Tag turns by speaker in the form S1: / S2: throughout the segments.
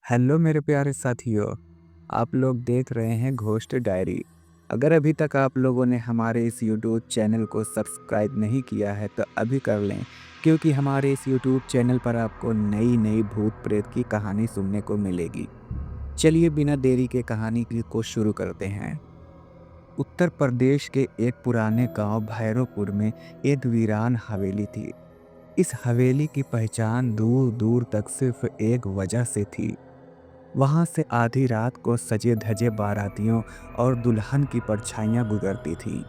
S1: Hello मेरे प्यारे साथियों, आप लोग देख रहे हैं घोस्ट डायरी। अगर अभी तक आप लोगों ने हमारे इस यूट्यूब चैनल को सब्सक्राइब नहीं किया है तो अभी कर लें, क्योंकि हमारे इस यूट्यूब चैनल पर आपको नई नई भूत प्रेत की कहानी सुनने को मिलेगी। चलिए बिना देरी के को शुरू करते हैं। उत्तर प्रदेश के एक पुराने गांव भैरवपुर में एक वीरान हवेली थी। इस हवेली की पहचान दूर दूर तक सिर्फ एक वजह से थी। वहां से आधी रात को सजे धजे बारातियों और दुल्हन की परछाइयां गुजरती थी।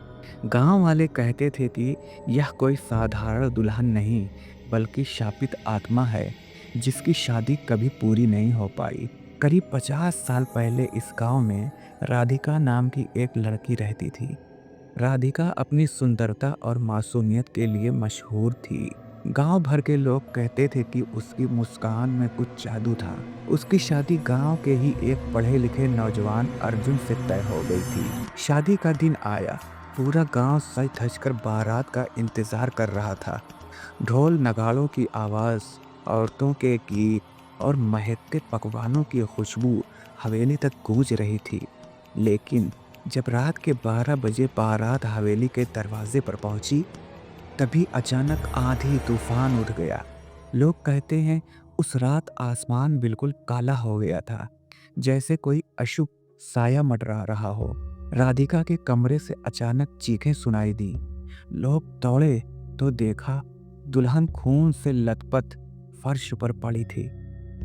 S1: गांव वाले कहते थे कि यह कोई साधारण दुल्हन नहीं, बल्कि शापित आत्मा है, जिसकी शादी कभी पूरी नहीं हो पाई। करीब 50 साल पहले इस गांव में राधिका नाम की एक लड़की रहती थी। राधिका अपनी सुंदरता और मासूमियत के लिए मशहूर थी। गांव भर के लोग कहते थे कि उसकी मुस्कान में कुछ जादू था। उसकी शादी गांव के ही एक पढ़े लिखे नौजवान अर्जुन से तय हो गई थी। शादी का दिन आया। पूरा गांव सज धज कर बारात का इंतजार कर रहा था। ढोल नगाड़ों की आवाज, औरतों के गीत और महकते पकवानों की खुशबू हवेली तक गूंज रही थी। लेकिन जब रात के 12 बजे बारात हवेली के दरवाजे पर पहुंची, तभी अचानक आंधी तूफान उठ गया। लोग कहते हैं उस रात आसमान बिल्कुल काला हो गया था, जैसे कोई अशुभ साया मंडरा रहा हो। राधिका के कमरे से अचानक चीखें सुनाई दी। लोग दौड़े तो देखा दुल्हन खून से लथपथ फर्श पर पड़ी थी।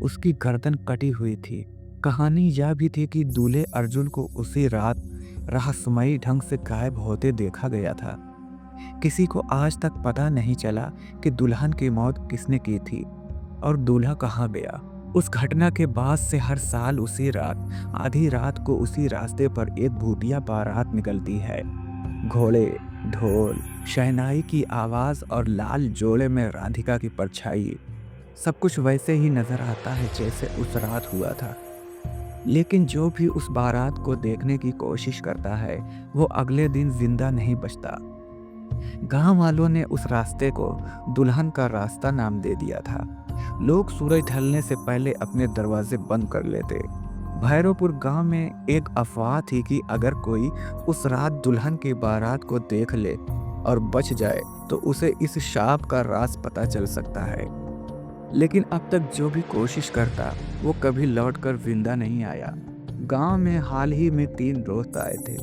S1: उसकी गर्दन कटी हुई थी। कहानी यह भी थी कि दूल्हे अर्जुन को उसी रात रहस्यमयी ढंग से गायब होते देखा गया था। किसी को आज तक पता नहीं चला कि दुल्हन की मौत किसने की थी और दूल्हा कहाँ गया। उस घटना के बाद से हर साल उसी रात आधी रात को उसी रास्ते पर एक भूतिया बारात निकलती है। घोड़े, ढोल, शहनाई की आवाज और लाल जोड़े में राधिका की परछाई, सब कुछ वैसे ही नजर आता है जैसे उस रात हुआ था। लेकिन जो भी उस बारात को देखने की कोशिश करता है, वो अगले दिन जिंदा नहीं बचता। गांव वालों ने उस रास्ते को दुल्हन का रास्ता नाम दे दिया था। लोग सूरज ढलने से पहले अपने दरवाजे बंद कर लेते। भैरवपुर गांव में एक अफवाह थी कि अगर कोई उस रात दुल्हन की बारात को देख ले और बच जाए तो उसे इस शाप का राज पता चल सकता है। लेकिन अब तक जो भी कोशिश करता, वो कभी लौटकर जिंदा नहीं आया। गांव में हाल ही में 3 दोस्त आए थे,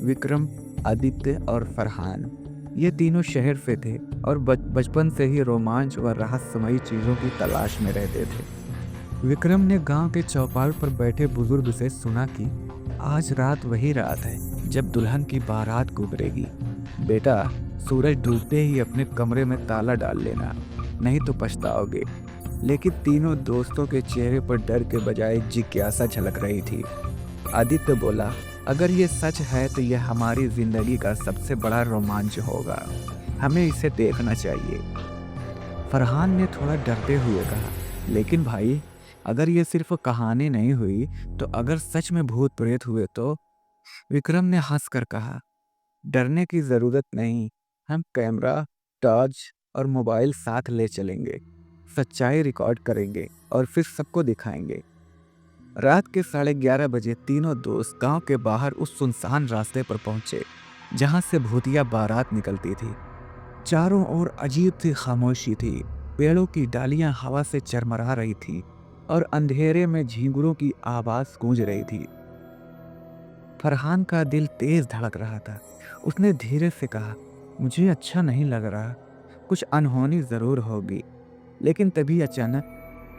S1: विक्रम, आदित्य और फरहान। ये तीनों शहर से थे और बचपन से ही रोमांच व रहस्यमयी चीजों की तलाश में रहते थे। विक्रम ने गांव के चौपाल पर बैठे बुजुर्ग से सुना कि आज रात वही रात है जब दुल्हन की बारात गुजरेगी। बेटा, सूरज डूबते ही अपने कमरे में ताला डाल लेना, नहीं तो पछताओगे। लेकिन तीनों दोस्तों के चेहरे पर डर के बजाय जिज्ञासा झलक रही थी। आदित्य बोला, अगर ये सच है तो यह हमारी जिंदगी का सबसे बड़ा रोमांच होगा। हमें इसे देखना चाहिए। फरहान ने थोड़ा डरते हुए कहा, लेकिन भाई, अगर ये सिर्फ कहानी नहीं हुई तो अगर सच में भूत प्रेत हुए तो? विक्रम ने हंसकर कहा, डरने की जरूरत नहीं। हम कैमरा, टॉर्च और मोबाइल साथ ले चलेंगे। सच्चाई रिकॉर्ड करेंगे और फिर सबको दिखाएंगे। रात के 11:30 बजे तीनों दोस्त गांव के बाहर उस सुनसान रास्ते पर पहुंचे जहां से भूतिया बारात निकलती थी। चारों ओर अजीब सी खामोशी थी। पेड़ों की डालियां हवा से चरमरा रही थी और अंधेरे में झींगुरों की आवाज गूंज रही थी। फरहान का दिल तेज धड़क रहा था। उसने धीरे से कहा, मुझे अच्छा नहीं लग रहा, कुछ अनहोनी जरूर होगी। लेकिन तभी अचानक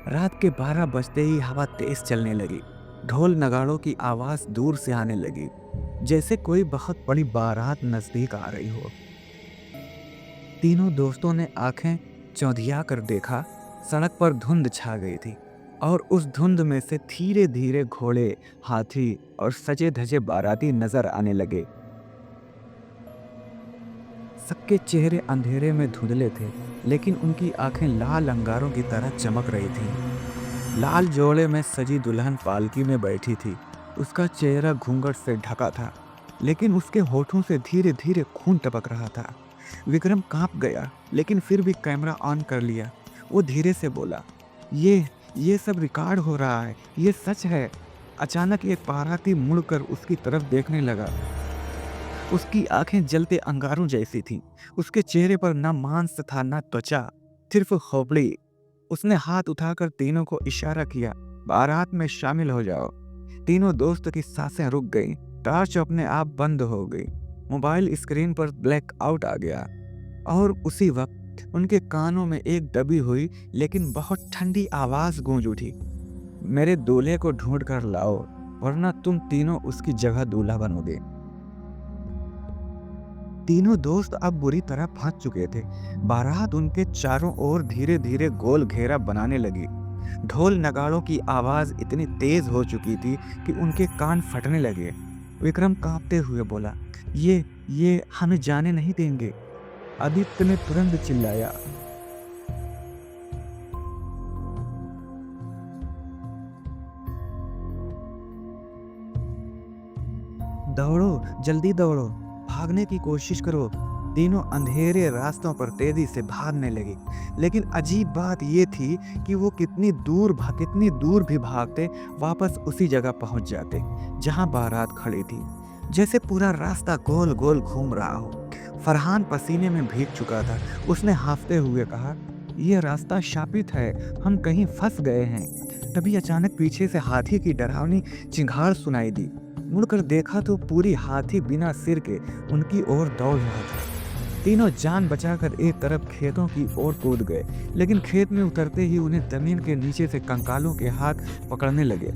S1: रात के 12 बजते ही हवा तेज चलने लगी। ढोल नगाड़ों की आवाज दूर से आने लगी, जैसे कोई बहुत बड़ी बारात नजदीक आ रही हो। तीनों दोस्तों ने आंखें चौंधिया कर देखा। सड़क पर धुंध छा गई थी और उस धुंध में से धीरे धीरे घोड़े, हाथी और सजे धजे बाराती नजर आने लगे। सबके चेहरे अंधेरे में धुंधले थे, लेकिन उनकी आंखें लाल अंगारों की तरह चमक रही थीं। लाल जोड़े में सजी दुल्हन पालकी में बैठी थी। उसका चेहरा घूंघट से ढका था, लेकिन उसके होठों से धीरे धीरे खून टपक रहा था। विक्रम कांप गया, लेकिन फिर भी कैमरा ऑन कर लिया। वो धीरे से बोला, ये ये सब रिकॉर्ड हो रहा है, ये सच है। अचानक एक बाराती मुड़कर उसकी तरफ देखने लगा। उसकी आंखें जलते अंगारों जैसी थीं। उसके चेहरे पर ना मांस था ना त्वचा, सिर्फ खोपड़ी। उसने हाथ उठाकर तीनों को इशारा किया, बारात में शामिल हो जाओ। तीनों दोस्त की सांसें रुक गईं, टॉर्च अपने आप बंद हो गई, मोबाइल स्क्रीन पर ब्लैक आउट आ गया। और उसी वक्त उनके कानों में एक दबी हुई लेकिन बहुत ठंडी आवाज गूंज उठी, मेरे दूल्हे को ढूंढ कर लाओ, वरना तुम तीनों उसकी जगह दूल्हा बनोगे। तीनों दोस्त अब बुरी तरह फंस चुके थे। बारात उनके चारों ओर धीरे धीरे गोल घेरा बनाने लगी। ढोल नगाड़ों की आवाज इतनी तेज हो चुकी थी कि उनके कान फटने लगे। विक्रम कांपते हुए बोला, ये हमें जाने नहीं देंगे। आदित्य ने तुरंत चिल्लाया, दौड़ो, जल्दी दौड़ो, भागने की कोशिश करो। तीनों अंधेरे रास्तों पर तेजी से भागने लगे। लेकिन अजीब बात ये थी कि वो कितनी दूर भी भागते, वापस उसी जगह पहुंच जाते जहां बारात खड़ी थी, जैसे पूरा रास्ता गोल गोल घूम रहा हो। फरहान पसीने में भीग चुका था। उसने हाफते हुए कहा, यह रास्ता शापित है, हम कहीं फंस गए हैं। तभी अचानक पीछे से हाथी की डरावनी चिंगार सुनाई दी। मुड़कर देखा तो पूरी हाथी बिना सिर के उनकी ओर दौड़ रहा था। तीनों जान बचाकर एक तरफ खेतों की ओर कूद गए, लेकिन खेत में उतरते ही उन्हें जमीन के नीचे से कंकालों के हाथ पकड़ने लगे।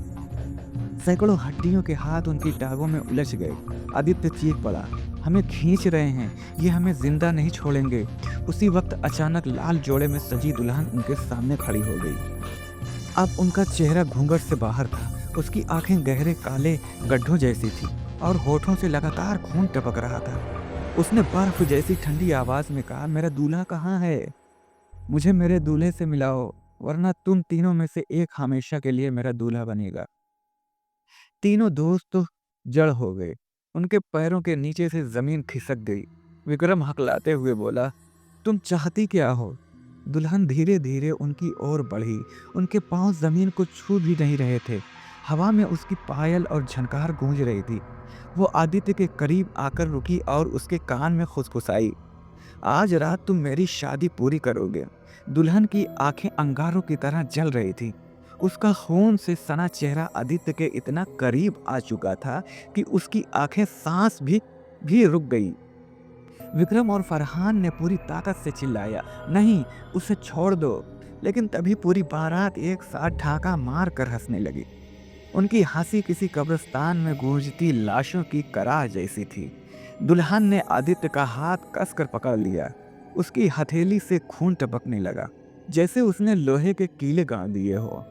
S1: सैकड़ों हड्डियों के हाथ उनकी टांगों में उलझ गए। आदित्य चीख पड़ा, हमें खींच रहे हैं, ये हमें जिंदा नहीं छोड़ेंगे। उसी वक्त अचानक लाल जोड़े में सजी दुल्हन उनके सामने खड़ी हो गई। अब उनका चेहरा घूंघट से बाहर था। उसकी आंखें गहरे काले गड्ढों जैसी थी और होठों से लगातार खून टपक रहा था। उसने बर्फ जैसी ठंडी आवाज में कहा, मेरा दूल्हा कहाँ है? मुझे मेरे दूल्हे से मिलाओ, वरना तुम तीनों में से एक हमेशा के लिए मेरा दूल्हा बनेगा। तीनों दोस्त तो जड़ हो गए। उनके पैरों के नीचे से जमीन खिसक गई। विक्रम हकलाते हुए बोला, तुम चाहती क्या हो? दुल्हन धीरे धीरे उनकी ओर बढ़ी। उनके पांव जमीन को छू भी नहीं रहे थे। हवा में उसकी पायल और झनकार गूंज रही थी। वो आदित्य के करीब आकर रुकी और उसके कान में फुसफुसाई, आज रात तुम मेरी शादी पूरी करोगे। दुल्हन की आंखें अंगारों की तरह जल रही थी। उसका खून से सना चेहरा आदित्य के इतना करीब आ चुका था कि उसकी आंखें सांस भी रुक गई। विक्रम और फरहान ने पूरी ताकत से चिल्लाया, नहीं, उसे छोड़ दो। लेकिन तभी पूरी बारात एक साथ ठाका मार कर हंसने लगी। उनकी हंसी किसी कब्रिस्तान में गूंजती लाशों की कराह जैसी थी। दुल्हन ने आदित्य का हाथ कसकर पकड़ लिया। उसकी हथेली से खून टपकने लगा, जैसे उसने लोहे के कीले गाड़ दिए हो।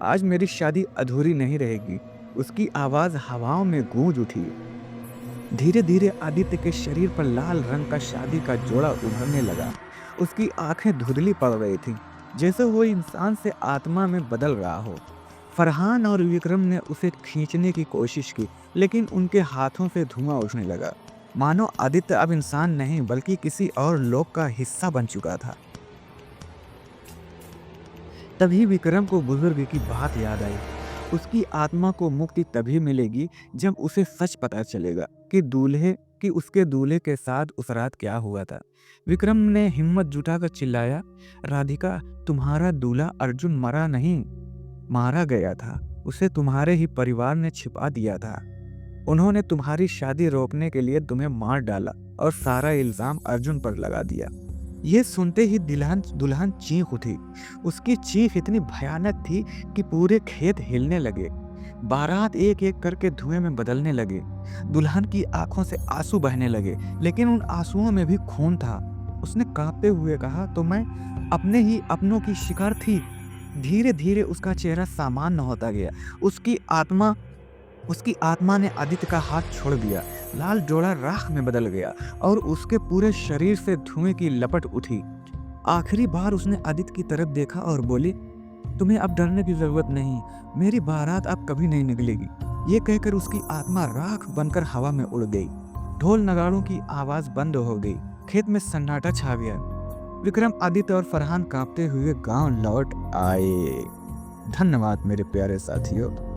S1: आज मेरी शादी अधूरी नहीं रहेगी। उसकी आवाज हवाओं में गूंज उठी। धीरे धीरे आदित्य के शरीर पर लाल रंग का शादी का जोड़ा उभरने लगा। उसकी आंखें धुंधली पड़ रही थीं, जैसे वो इंसान से आत्मा में बदल रहा हो। फरहान और विक्रम ने उसे खींचने की कोशिश की, लेकिन उनके हाथों से धुआं उठने लगा, मानो आदित्य अब इंसान नहीं बल्कि किसी और लोक का हिस्सा बन चुका था। तभी विक्रम को बुजुर्ग की बात याद आई। उसकी आत्मा को मुक्ति तभी मिलेगी जब उसे सच पता चलेगा कि उसके दूल्हे के साथ उस रात क्या हुआ था। विक्रम ने हिम्मत जुटाकर चिल्लाया, राधिका, तुम्हारा दूल्हा अर्जुन मरा नहीं, मारा गया था। उसे तुम्हारे ही परिवार ने छिपा दिया था। उन्होंने तुम्हारी शादी रोकने के लिए तुम्हें मार डाला और सारा इल्जाम अर्जुन पर लगा दिया। ये सुनते ही दुल्हन चीख उठी। उसकी चीख इतनी भयानक थी कि पूरे खेत हिलने लगे। बारात एक एक करके धुएं में बदलने लगे। दुल्हन की आंखों से आंसू बहने लगे, लेकिन उन आंसुओं में भी खून था। उसने कांपते हुए कहा, तो मैं अपने ही अपनों की शिकार थी। धीरे धीरे उसका चेहरा सामान्य होता गया। उसकी आत्मा ने आदित्य का हाथ छोड़ दिया। लाल जोड़ा राख में बदल गया और उसके पूरे शरीर से धुएं की लपट उठी। आखिरी बार उसने आदित्य की तरफ देखा और बोली, तुम्हें अब डरने की जरूरत नहीं, मेरी बारात अब कभी नहीं निकलेगी। ये कहकर उसकी आत्मा राख बनकर हवा में उड़ गई। ढोल नगाड़ों की आवाज बंद हो गई। खेत में सन्नाटा छा गया। विक्रम, आदित्य और फरहान कांपते हुए गांव लौट आए। धन्यवाद मेरे प्यारे साथियों।